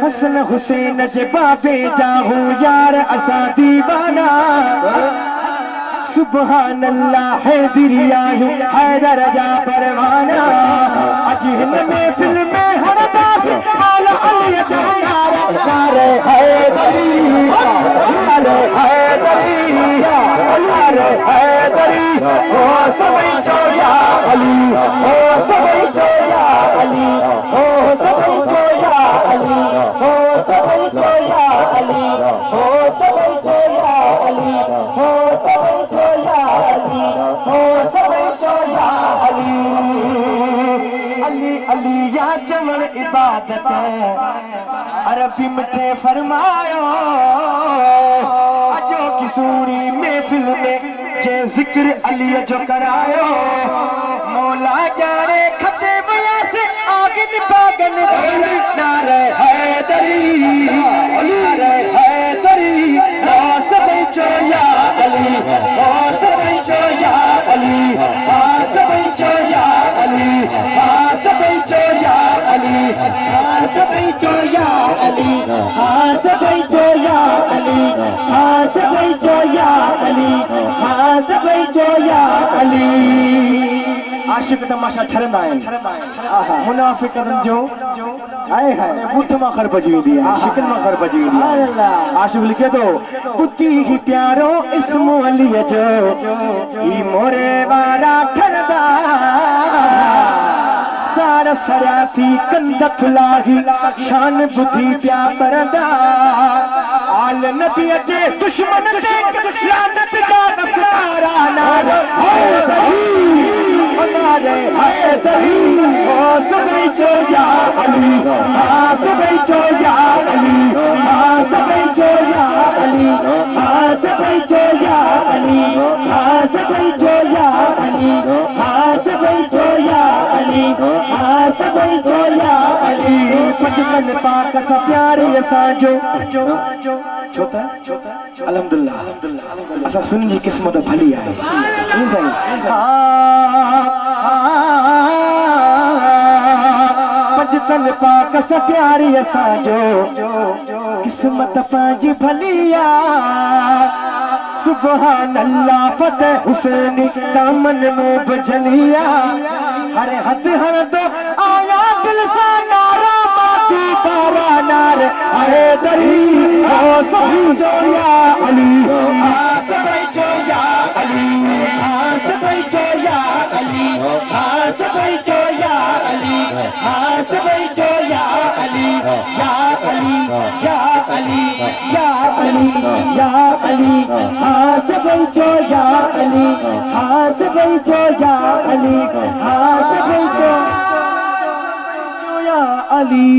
हसन हुसैन जे बाबे जाहू यार असा दीवाना सुबहान अल्लाह है दिरियायू हैदर जा परवाना अज हिन में फिल्म में हर दास मौला अली जहानार नारे हैदरी नारे हैदरी नारे हैदरी ओ सबई चोया अली ओ सबई चोया अली ओ सबई चोया अली ओ सबई चोया अली ओ सबई चोया अली ओ सबई चोया अली ओ सबई चोया अली अली अली या चमन इबादत अरबी मिठे फरमायो अजो की सूनी महफिल में जे जिक्र अली जो करायो मौला जाने खते बया से आगे निभागन नारे हैदरी नारे हैदरी ओ सबई चोया अली ओ सबई चोया अली आ सबई चोया अली आ सबई चोया अली आ सबई चोया अली आ सबई चोया अली आ सबई चोया अली आ सबई चोया अली आशिक तमाशा ठरंदा आहिनि मुनाफिक जो हाय हाय बुत मां खर बजी वेंदी आहे शिकल मां खर बजी वेंदी आहे आशिक लिखे तो बुती ही प्यारो इस्मो अली जो ई मोरे वारा ठरदा सारा सरासी कंद थुलाही शान बुद्धि प्या परदा आल नबी अचे दुश्मन से लानत का नसारा नारे हैदरी नारे हैदरी ओ सबई चोया अली आ सबई चोया अली आ सबई चोया अली आ सबई चोया अली आ सबई चोया अली आ सबई चोया अली आ सबई चोया अली बचपन पाक सा प्यारे असांजो छोता अल्हम्दुलिल्लाह असां सुन जी किस्मत भली आहे बचपन पाक सा प्यारे असांजो किस्मत पंहिंजी भली आहे सुबहान अल्लाह फतेह हुसैनी दामन में बजलिया हर हद हर दो आया दिल सा नारा मातू पारा नारे हैदरी ओ सबई चोया अली आ सबई चोया अली आ सबई चोया अली आ सबई चोया अली आ सबई चोया अली या अली या अली या अली या अली आ सबई चोया अली आ सबई चोया अली आ सबई चोया अली